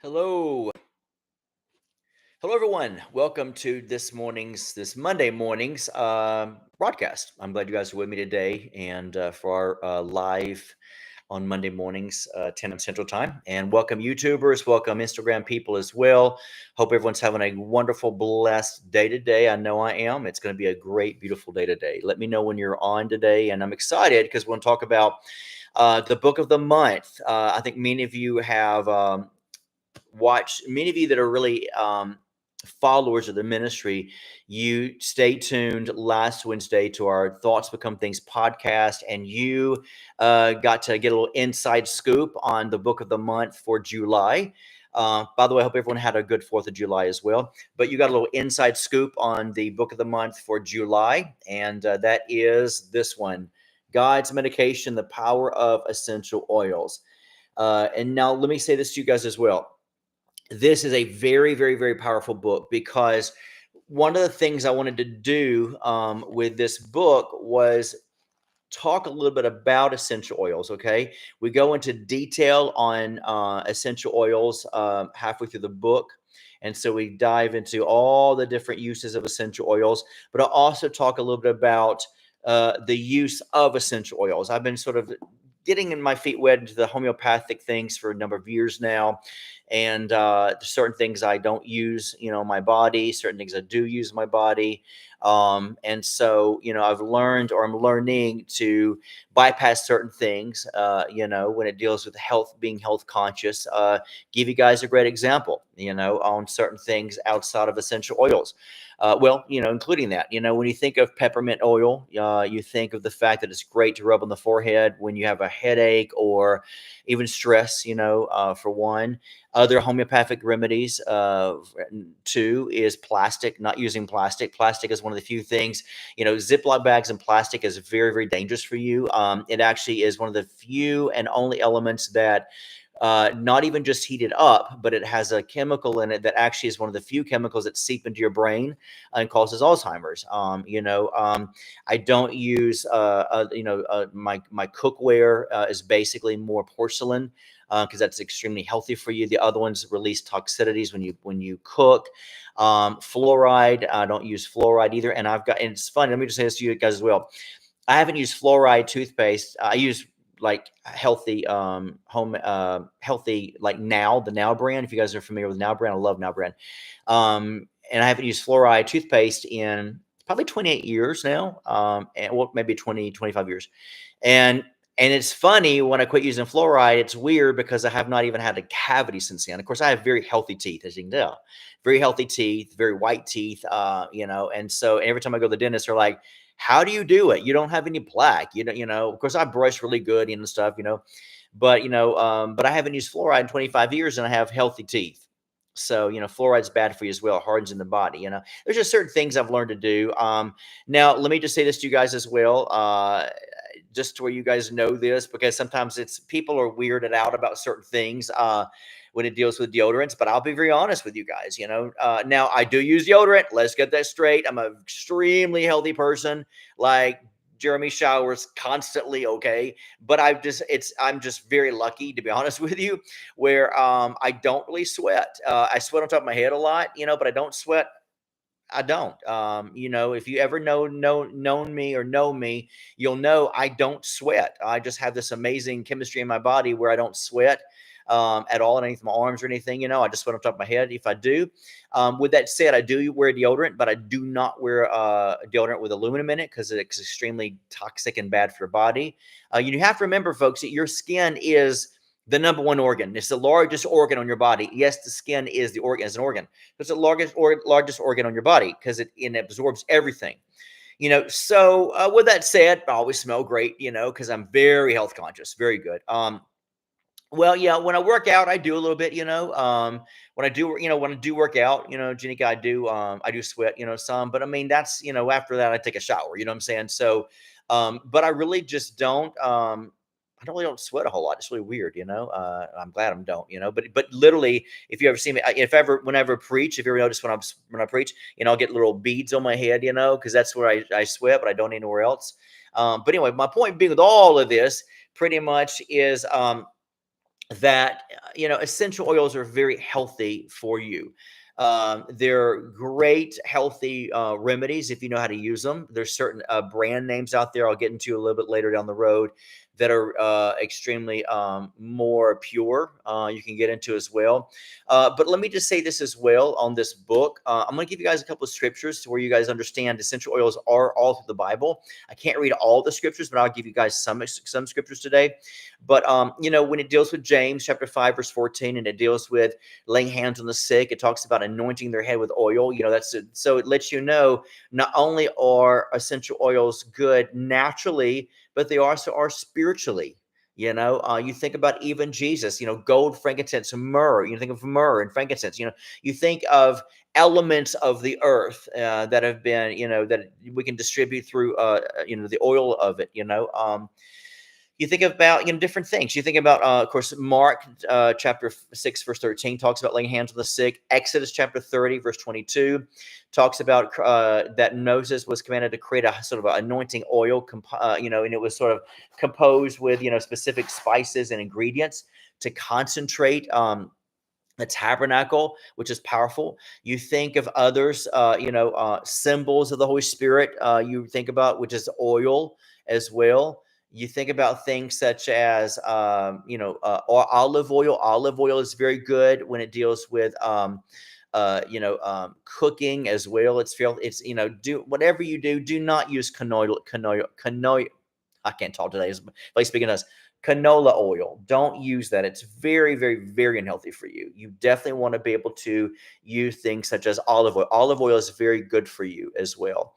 Hello. Hello, everyone. Welcome to this Monday morning's broadcast. I'm glad you guys are with me today and for our live on Monday mornings, 10 a.m. Central Time. And welcome, YouTubers. Welcome, Instagram people as well. Hope everyone's having a wonderful, blessed day today. I know I am. It's going to be a great, beautiful day today. Let me know when you're on today. And I'm excited because we're going to talk about the book of the month. I think many of you have. Many of you that are really followers of the ministry, you stay tuned last Wednesday to our Thoughts Become Things podcast, and you got to get a little inside scoop on the book of the month for July. By the way, I hope everyone had a good 4th of July as well. But you got a little inside scoop on the book of the month for July, and that is this one: God's Medication, the Power of Essential Oils. And now let me say this to you guys as well. This is a very, very, very powerful book because one of the things I wanted to do with this book was talk a little bit about essential oils. Okay, we go into detail on essential oils halfway through the book. And so we dive into all the different uses of essential oils, but I'll also talk a little bit about the use of essential oils. I've been sort of getting in my feet wet into the homeopathic things for a number of years now. And certain things I don't use, my body, certain things I do use my body. And so, I've learned or I'm learning to bypass certain things, when it deals with health, being health conscious. Give you guys a great example, on certain things outside of essential oils. Including that, when you think of peppermint oil, you think of the fact that it's great to rub on the forehead when you have a headache or even stress, for one. Other homeopathic remedies, two, is plastic, not using plastic. Plastic is one of the few things, Ziploc bags and plastic is very, very dangerous for you. It actually is one of the few and only elements that not even just heat it up, but it has a chemical in it that actually is one of the few chemicals that seep into your brain and causes Alzheimer's. I don't use, my cookware is basically more porcelain because that's extremely healthy for you. The other ones release toxicities when you cook. Fluoride, I don't use fluoride either. And it's funny. Let me just say this to you guys as well. I haven't used fluoride toothpaste. I use like healthy healthy, like the Now brand. If you guys are familiar with Now brand, I love Now brand. And I haven't used fluoride toothpaste in probably 28 years now. And maybe 20, 25 years. And it's funny, when I quit using fluoride, it's weird because I have not even had a cavity since then. Of course, I have very healthy teeth, as you can tell. Very healthy teeth, very white teeth, and so every time I go to the dentist, they're like, how do you do it? You don't have any plaque. Of course, I brush really good and stuff, but I haven't used fluoride in 25 years and I have healthy teeth. So, fluoride's bad for you as well. It hardens in the body. There's just certain things I've learned to do. Now, let me just say this to you guys as well. Just to where you guys know this, because sometimes people are weirded out about certain things when it deals with deodorants, but I'll be very honest with you guys. Now I do use deodorant. Let's get that straight. I'm an extremely healthy person. Like, Jeremy showers constantly, okay, but I'm just very lucky, to be honest with you, where I don't really sweat. I sweat on top of my head a lot, but I don't sweat. I don't. If you ever known me or know me, you'll know I don't sweat. I just have this amazing chemistry in my body where I don't sweat at all underneath my arms or anything. I just sweat on top of my head if I do. With that said, I do wear deodorant, but I do not wear deodorant with aluminum in it because it's extremely toxic and bad for your body. You have to remember, folks, that your skin is the number one organ. It's the largest organ on your body. Yes, the skin is an organ. It's the largest organ on your body because it absorbs everything. So with that said, I always smell great, because I'm very health conscious, very good. Well, yeah, when I work out, I do a little bit, when I do work out, Jenica, I do sweat, some, but I mean, that's, after that I take a shower, you know what I'm saying? So, but I really just I really don't sweat a whole lot. It's really weird, I'm glad I don't, but literally, if you ever see me, whenever I preach, if you ever notice when I preach, I'll get little beads on my head, because that's where I sweat, but I don't anywhere else. But anyway, my point being with all of this pretty much is, that essential oils are very healthy for you. They're great healthy remedies if you know how to use them. There's certain brand names out there I'll get into a little bit later down the road that are extremely more pure, you can get into as well. But let me just say this as well on this book. I'm going to give you guys a couple of scriptures to where you guys understand essential oils are all through the Bible. I can't read all the scriptures, but I'll give you guys some scriptures today. But when it deals with James chapter 5 verse 14, and it deals with laying hands on the sick, it talks about anointing their head with oil. That's it. So it lets you know not only are essential oils good naturally, but they also are spiritually. You think about even Jesus, gold, frankincense, myrrh. You think of myrrh and frankincense. You think of elements of the earth that have been, that we can distribute through, the oil of it. You think about different things. You think about, of course, Mark chapter 6 verse 13 talks about laying hands on the sick. Exodus chapter 30 verse 22 talks about that Moses was commanded to create a sort of an anointing oil, and it was sort of composed with specific spices and ingredients to concentrate the tabernacle, which is powerful. You think of others, symbols of the Holy Spirit. You think about, which is oil as well. You think about things such as, olive oil. Olive oil is very good when it deals with, cooking as well. Do whatever you do. Do not use canola. I can't talk today. Like speaking of canola oil, don't use that. It's very, very, very unhealthy for you. You definitely want to be able to use things such as olive oil. Olive oil is very good for you as well.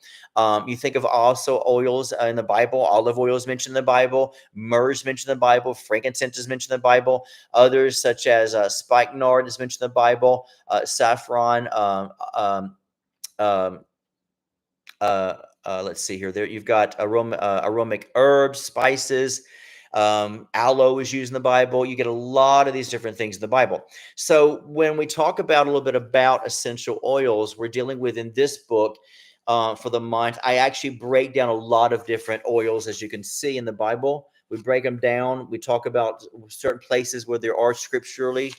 You think of also oils in the Bible. Olive oil is mentioned in the Bible. Myrrh is mentioned in the Bible. Frankincense is mentioned in the Bible. Others such as spikenard is mentioned in the Bible. Saffron. Um, let's see here. There you've got aromatic herbs, spices. Aloe is used in the Bible. You get a lot of these different things in the Bible. So when we talk about a little bit about essential oils, we're dealing with in this book for the mind. I actually break down a lot of different oils, as you can see in the Bible. We break them down. We talk about certain places where there are scripturally.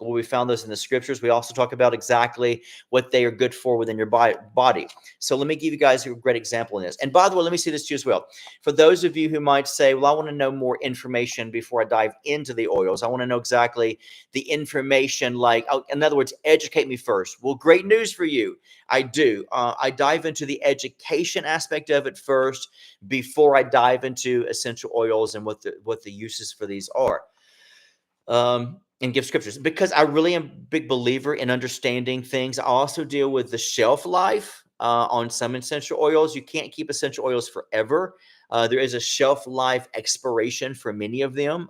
Well, we found those in the scriptures. We also talk about exactly what they are good for within your body. So let me give you guys a great example in this. And by the way, let me say this to you as well. For those of you who might say, well, I want to know more information before I dive into the oils. I want to know exactly the information, in other words, educate me first. Well, great news for you. I do. I dive into the education aspect of it first before I dive into essential oils and what the uses for these are. And give scriptures, because I really am a big believer in understanding things. I also deal with the shelf life on some essential oils. You can't keep essential oils forever. There is a shelf life expiration for many of them.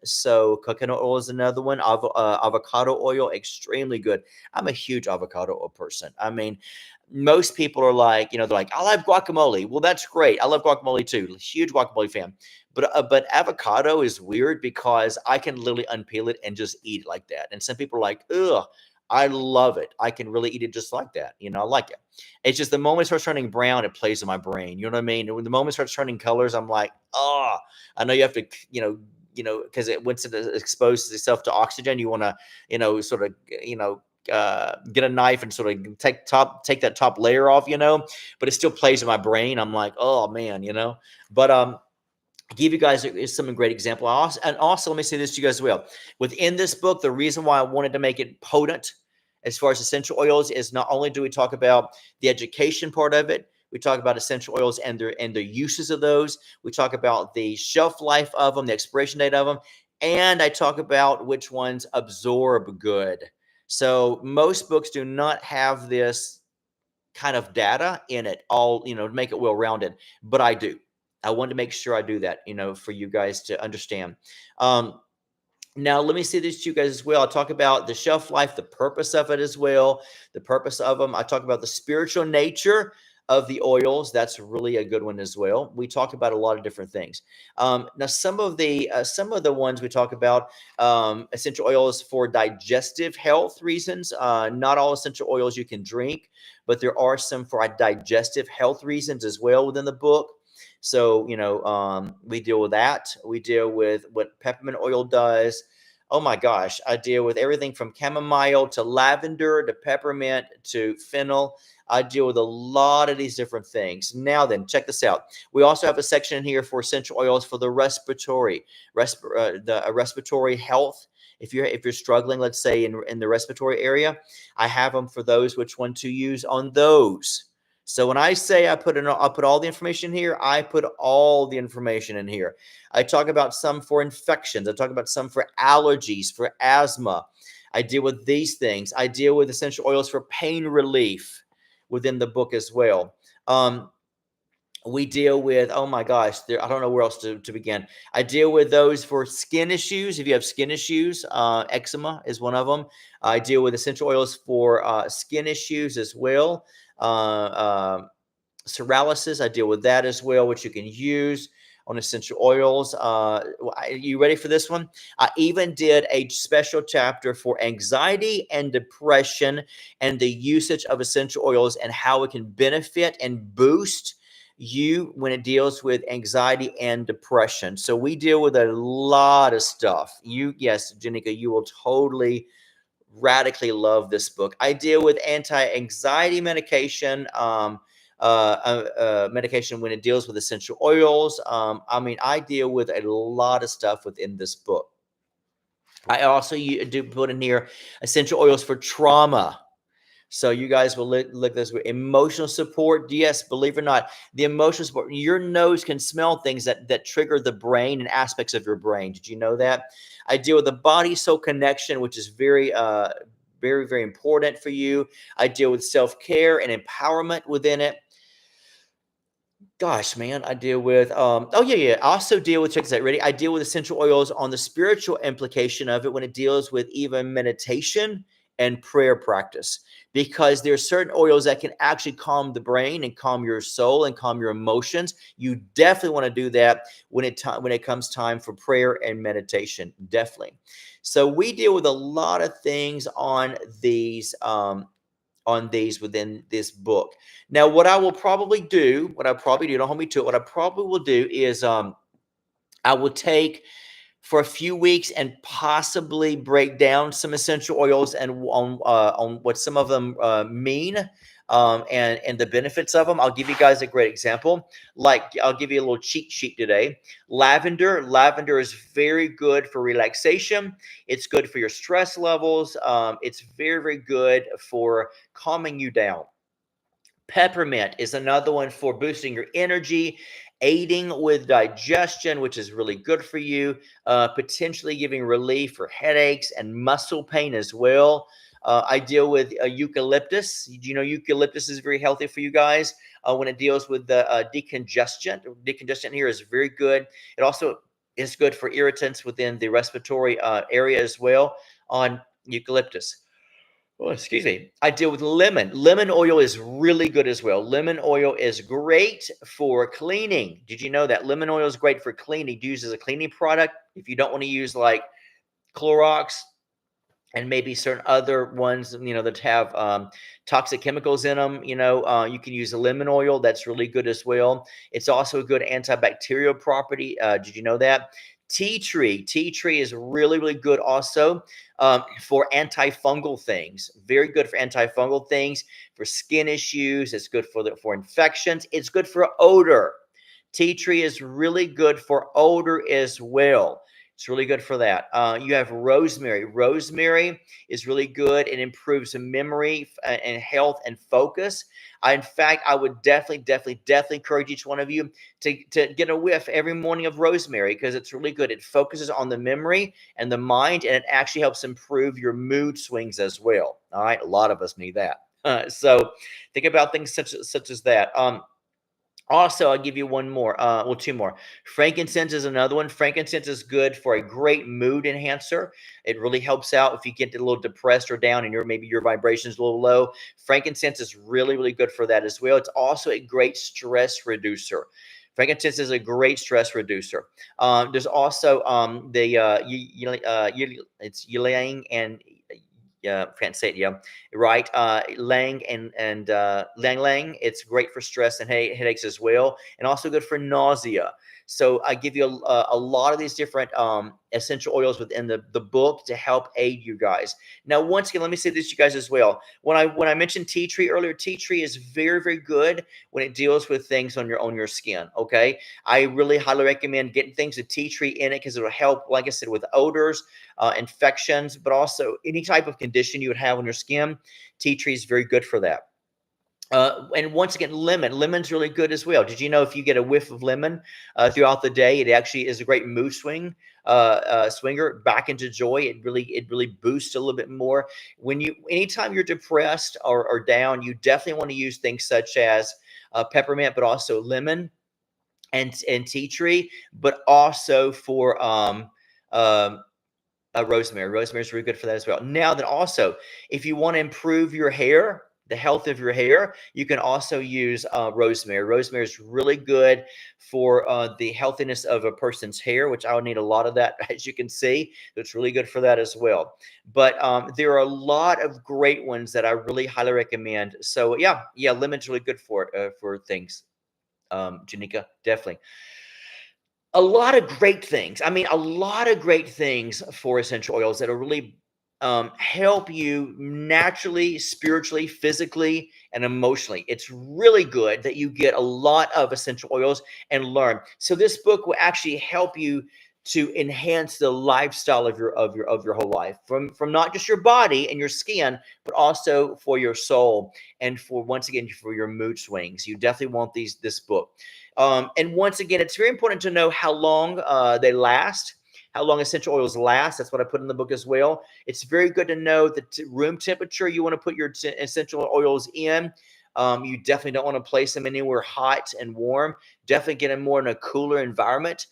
So coconut oil is another one. Avocado oil, extremely good. I'm a huge avocado oil person. I mean, most people are like, they're like, I love guacamole. Well, that's great. I love guacamole too. Huge guacamole fan. But avocado is weird because I can literally unpeel it and just eat it like that. And some people are like, ugh, I love it. I can really eat it just like that. I like it. It's just the moment it starts turning brown, it plays in my brain. You know what I mean? And when the moment it starts turning colors, I'm like, oh, I know you have to, because once it exposes itself to oxygen, you want to, sort of, get a knife and sort of take that top layer off, but it still plays in my brain. I'm like, oh man, but give you guys some great example. Also, let me say this to you guys as well. Within this book, the reason why I wanted to make it potent as far as essential oils is not only do we talk about the education part of it, we talk about essential oils and their uses of those. We talk about the shelf life of them, the expiration date of them, and I talk about which ones absorb good. So most books do not have this kind of data in it all, to make it well-rounded, but I do. I wanted to make sure I do that, for you guys to understand. Now, let me say this to you guys as well. I'll talk about the shelf life, the purpose of it as well, the purpose of them. I talk about the spiritual nature of the oils. That's really a good one as well. We talk about a lot of different things. Now, some of the ones we talk about, essential oils for digestive health reasons. Not all essential oils you can drink, but there are some for digestive health reasons as well within the book. So, we deal with that. We deal with what peppermint oil does. Oh my gosh, I deal with everything from chamomile to lavender to peppermint to fennel. I deal with a lot of these different things. Now then, check this out. We also have a section in here for essential oils for the respiratory health. If you're struggling, let's say in the respiratory area, I have them for those which one to use on those. So when I say I'll put all the information here, I put all the information in here. I talk about some for infections. I talk about some for allergies, for asthma. I deal with these things. I deal with essential oils for pain relief within the book as well. We deal with, oh my gosh, I don't know where else to begin. I deal with those for skin issues. If you have skin issues, eczema is one of them. I deal with essential oils for skin issues as well. Psoriasis, I deal with that as well, which you can use on essential oils. You ready for this one? I even did a special chapter for anxiety and depression and the usage of essential oils and how it can benefit and boost you when it deals with anxiety and depression. So we deal with a lot of stuff. Yes, Janika, you will totally radically love this book. I deal with anti-anxiety medication, medication when it deals with essential oils. I deal with a lot of stuff within this book. I also do put in here essential oils for trauma. So you guys will look this way. Emotional support. Yes, believe it or not, the emotional support. Your nose can smell things that trigger the brain and aspects of your brain. Did you know that? I deal with the body-soul connection, which is very, very, very important for you. I deal with self-care and empowerment within it. Gosh, man, I deal with oh yeah. I also deal with, check this out, ready? I deal with essential oils on the spiritual implication of it when it deals with even meditation and prayer practice. Because there's certain oils that can actually calm the brain and calm your soul and calm your emotions. You definitely want to do that when it comes time for prayer and meditation. Definitely. So we deal with a lot of things on these within this book. Now, what I'll probably do, don't hold me to it. What I probably will do is I will take for a few weeks and possibly break down some essential oils and on what some of them mean, and the benefits of them. I'll give you guys a great example. Like, I'll give you a little cheat sheet today. Lavender is very good for relaxation. It's good for your stress levels. It's very, very good for calming you down. Peppermint is another one for boosting your energy, aiding with digestion, which is really good for you, potentially giving relief for headaches and muscle pain as well. I deal with eucalyptus. You know, eucalyptus is very healthy for you guys when it deals with the decongestant. Decongestant here is very good. It also is good for irritants within the respiratory area as well on eucalyptus. Oh, excuse me. I deal with lemon. Lemon oil is really good as well. Lemon oil is great for cleaning. Did you know that lemon oil is great for cleaning? Used as a cleaning product. If you don't want to use like Clorox and maybe certain other ones, that have toxic chemicals in them, you can use the lemon oil. That's really good as well. It's also a good antibacterial property. Did you know that? Tea tree is really, really good also for antifungal things. Very good for antifungal things, for skin issues. It's good for infections. It's good for odor. Tea tree is really good for odor as well. It's really good for that. You have rosemary. Rosemary is really good. It improves memory and health and focus. In fact, I would definitely encourage each one of you to get a whiff every morning of rosemary because it's really good. It focuses on the memory and the mind, and it actually helps improve your mood swings as well. All right, a lot of us need that. So think about things such as that. Also, I'll give you one more, two more. Frankincense is another one. Frankincense is good for a great mood enhancer. It really helps out if you get a little depressed or down and maybe your vibration's a little low. Frankincense is really, really good for that as well. It's also a great stress reducer. Frankincense is a great stress reducer. There's also it's ylang and Yeah, can't say it. Yeah, right. Lang and lang lang. It's great for stress and headaches as well, and also good for nausea. So I give you a lot of these different essential oils within the book to help aid you guys. Now, once again, let me say this to you guys as well. When I mentioned tea tree earlier, tea tree is very, very good when it deals with things on your skin. Okay, I really highly recommend getting things with tea tree in it because it will help, like I said, with odors, infections, but also any type of condition you would have on your skin. Tea tree is very good for that. And once again, lemon's really good as well. Did you know if you get a whiff of lemon throughout the day, it actually is a great mood swinger back into joy. It really boosts a little bit more. Anytime you're depressed or down, you definitely want to use things such as peppermint, but also lemon and tea tree, but also for um, rosemary. Rosemary is really good for that as well. Now, then also, if you want to improve your hair, the health of your hair, you can also use rosemary. Rosemary is really good for the healthiness of a person's hair, which I would need a lot of that, as you can see. So it's really good for that as well. But there are a lot of great ones that I really highly recommend. So yeah, lemon's really good for things. Janika, definitely a lot of great things. I mean, a lot of great things for essential oils that'll really help you naturally, spiritually, physically, and emotionally. It's really good that you get a lot of essential oils and learn. So this book will actually help you to enhance the lifestyle of your whole life, from not just your body and your skin, but also for your soul and for, once again, for your mood swings. You definitely want this book. And once again, it's very important to know how long they last, how long essential oils last. That's what I put in the book as well. It's very good to know the room temperature you want to put your essential oils in. You definitely don't want to place them anywhere hot and warm. Definitely get them more in a cooler environment.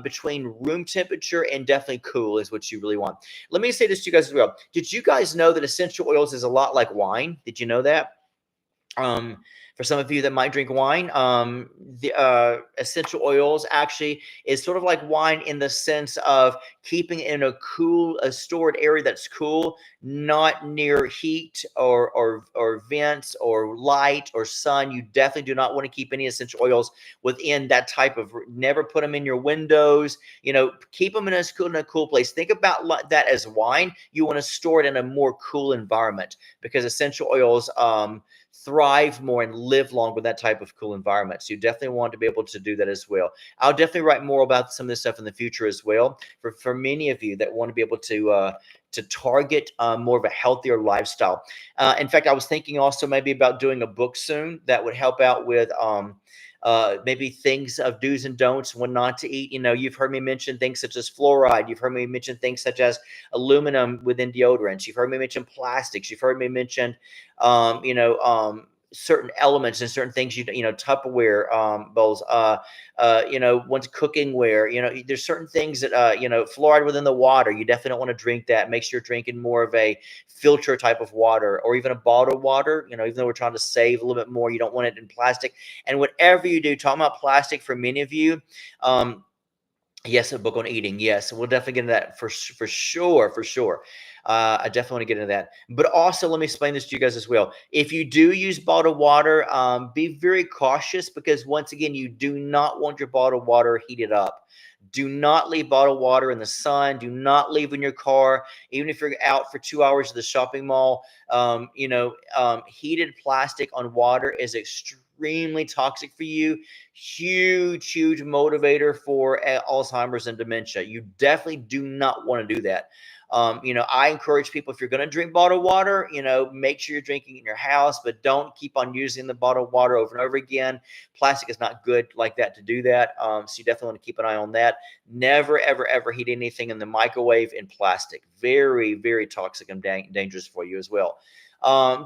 Between room temperature and definitely cool is what you really want. Let me say this to you guys as well. Did you guys know that essential oils is a lot like wine? Did you know that? Um, for some of you that might drink wine, the essential oils actually is sort of like wine in the sense of keeping it in a stored area that's cool, not near heat or vents or light or sun. You definitely do not want to keep any essential oils within that type of. Never put them in your windows. Keep them in a cool place. Think about that as wine. You want to store it in a more cool environment because essential oils thrive more and live longer in that type of cool environment. So you definitely want to be able to do that as well. I'll definitely write more about some of this stuff in the future as well for many of you that want to be able to target more of a healthier lifestyle. In fact, I was thinking also maybe about doing a book soon that would help out with maybe things of do's and don'ts when not to eat. You've heard me mention things such as fluoride. You've heard me mention things such as aluminum within deodorants. You've heard me mention plastics. You've heard me mention, certain elements and certain things, Tupperware bowls, once cooking ware, there's certain things that, fluoride within the water. You definitely don't want to drink that. Make sure you're drinking more of a filter type of water or even a bottled water, even though we're trying to save a little bit more, you don't want it in plastic. And whatever you do, talking about plastic for many of you, yes, a book on eating. Yes, we'll definitely get into that for sure, for sure. I definitely want to get into that. But also, let me explain this to you guys as well. If you do use bottled water, be very cautious because once again, you do not want your bottled water heated up. Do not leave bottled water in the sun. Do not leave in your car, even if you're out for 2 hours at the shopping mall. Heated plastic on water is extremely toxic for you. Huge motivator for Alzheimer's and dementia. You definitely do not want to do that. I encourage people, if you're going to drink bottled water, make sure you're drinking in your house, but don't keep on using the bottled water over and over again. Plastic is not good like that to do that. So you definitely want to keep an eye on that. Never, ever heat anything in the microwave in plastic. Very toxic and dangerous for you as well.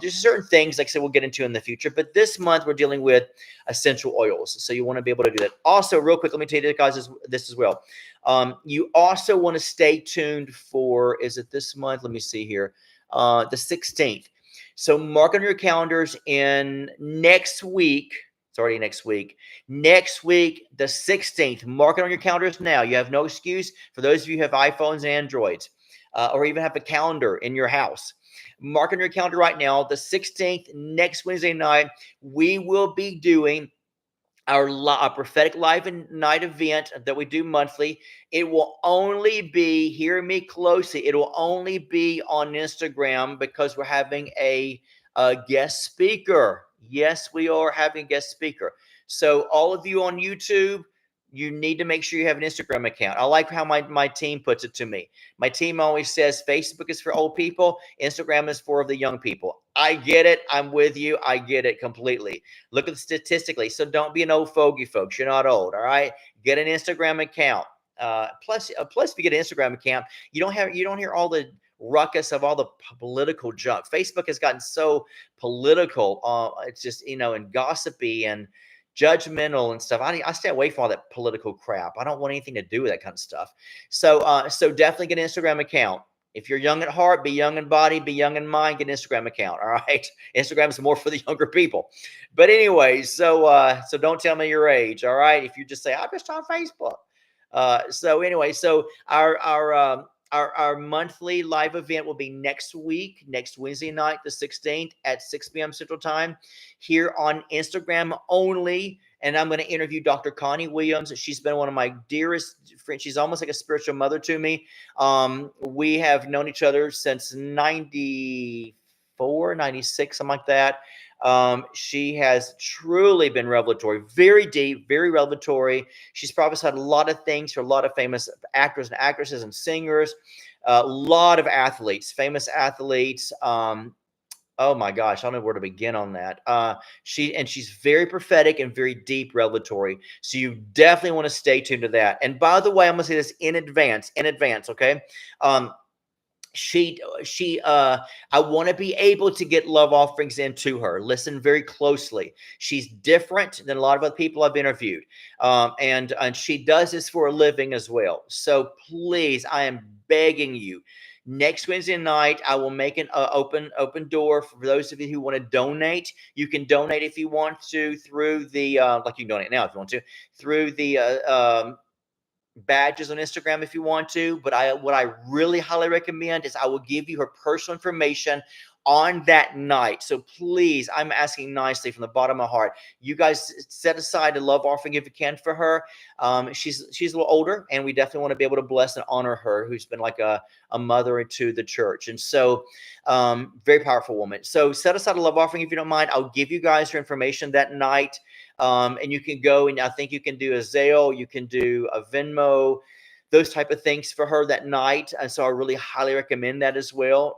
There's certain things, like I said, we'll get into in the future, but this month we're dealing with essential oils. So you want to be able to do that. Also, real quick, let me tell you guys this as well. You also want to stay tuned for, is it this month? Let me see here. The 16th. So mark on your calendars in next week. It's already next week. Next week, the 16th. Mark it on your calendars now. You have no excuse. For those of you who have iPhones and Androids, or even have a calendar in your house. Mark on your calendar right now, the 16th, next Wednesday night, we will be doing our prophetic live and night event that we do monthly. It will only be, hear me closely, it will only be on Instagram because we're having a guest speaker. Yes, we are having a guest speaker. So all of you on YouTube, you need to make sure you have an Instagram account. I like how my team puts it to me. My team always says Facebook is for old people, Instagram is for the young people. I get it. I'm with you. I get it completely. Look at the statistically. So don't be an old fogey, folks. You're not old. All right. Get an Instagram account. Plus, if you get an Instagram account, you don't hear all the ruckus of all the political junk. Facebook has gotten so political. It's just and gossipy and judgmental and stuff. I stay away from all that political crap. I don't want anything to do with that kind of stuff. So definitely get an Instagram account. If you're young at heart, be young in body, be young in mind, get an Instagram account. All right. Instagram is more for the younger people. But anyway, so don't tell me your age. All right. If you just say, I'm just on Facebook. So our monthly live event will be next week, next Wednesday night, the 16th at 6 p.m. Central Time here on Instagram only. And I'm going to interview Dr. Connie Williams. She's been one of my dearest friends. She's almost like a spiritual mother to me. We have known each other since 94, 96, something like that. She has truly been revelatory, very deep, very revelatory. She's prophesied a lot of things for a lot of famous actors and actresses and singers, a lot of athletes, famous athletes. Oh my gosh, I don't know where to begin on that. She's very prophetic and very deep revelatory. So you definitely want to stay tuned to that. And by the way, I'm gonna say this in advance, okay? I want to be able to get love offerings into her. Listen very closely. She's different than a lot of other people I've interviewed. And she does this for a living as well. So please, I am begging you. Next Wednesday night, I will make an open door for those of you who want to donate. You can donate if you want to through the like you can donate now if you want to through the badges on Instagram if you want to. But what I really highly recommend is I will give you her personal information on that night. So please, I'm asking nicely from the bottom of my heart, you guys set aside a love offering if you can for her. She's a little older, and we definitely want to be able to bless and honor her, who's been like a mother to the church. And so very powerful woman. So set aside a love offering if you don't mind. I'll give you guys her information that night. And you can go, and I think you can do a Zelle, you can do a Venmo, those type of things for her that night. And so I really highly recommend that as well.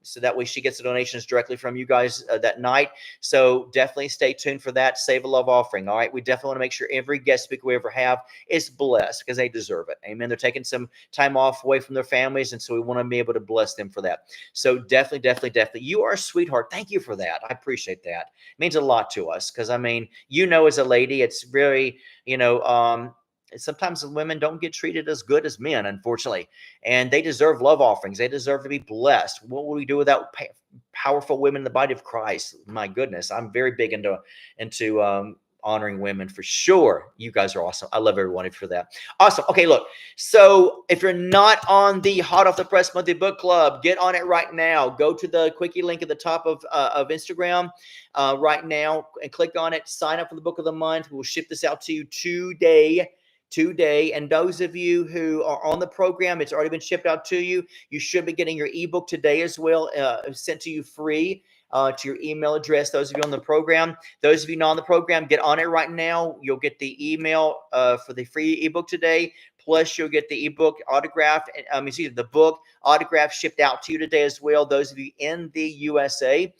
So that way she gets the donations directly from you guys that night. So definitely stay tuned for that. Save a love offering. All right. We definitely want to make sure every guest speaker we ever have is blessed because they deserve it. Amen. They're taking some time off away from their families. And so we want to be able to bless them for that. So definitely. You are a sweetheart. Thank you for that. I appreciate that. It means a lot to us because, I mean, as a lady, it's very, sometimes women don't get treated as good as men, unfortunately, and they deserve love offerings. They deserve to be blessed. What would we do without powerful women in the body of Christ? My goodness, I'm very big into honoring women for sure. You guys are awesome. I love every one of you for that. Awesome. Okay, look. So if you're not on the Hot Off the Press Monthly Book Club, get on it right now. Go to the quickie link at the top of Instagram right now and click on it. Sign up for the Book of the Month. We'll ship this out to you today. And those of you who are on the program, it's already been shipped out to you. You should be getting your ebook today as well, sent to you free to your email address. Those of you on the program, those of you not on the program, get on it right now. You'll get the email for the free ebook today. Plus, you'll get the ebook autographed. The book autographed shipped out to you today as well. Those of you in the USA.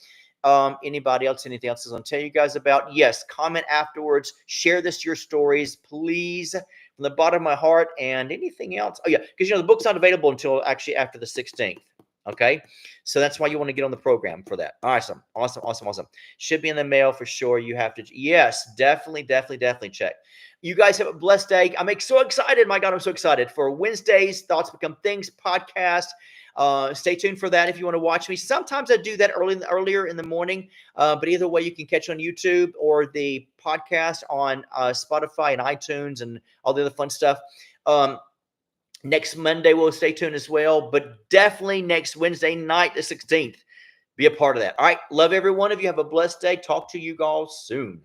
Anybody else, anything else I want to tell you guys about? Yes, comment afterwards. Share this, your stories, please, from the bottom of my heart. And anything else? Oh, yeah, because, the book's not available until actually after the 16th. Okay, so that's why you want to get on the program for that. Awesome. Should be in the mail for sure. You have to, yes, definitely check. You guys have a blessed day. I'm so excited. My God, I'm so excited for Wednesday's Thoughts Become Things podcast. Stay tuned for that if you want to watch me. Sometimes I do that earlier in the morning, but either way, you can catch on YouTube or the podcast on Spotify and iTunes and all the other fun stuff. Next Monday, we'll stay tuned as well, but definitely next Wednesday night, the 16th. be a part of that. All right. Love every one of you. Have a blessed day. Talk to you all soon.